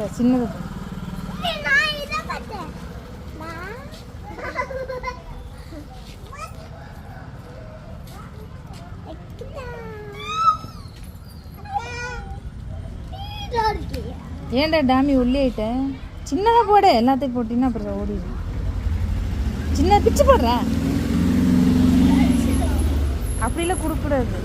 இல்லை சின்னது ஏன்டா டாமி உள்ளே ஆயிட்டேன். சின்னதாக போட எல்லாத்தையும் போட்டிங்கன்னா அப்புறம் ஓடிடும். சின்ன பிச்சு போடுறேன் அப்படிலாம் கொடுக்கக்கூடாது.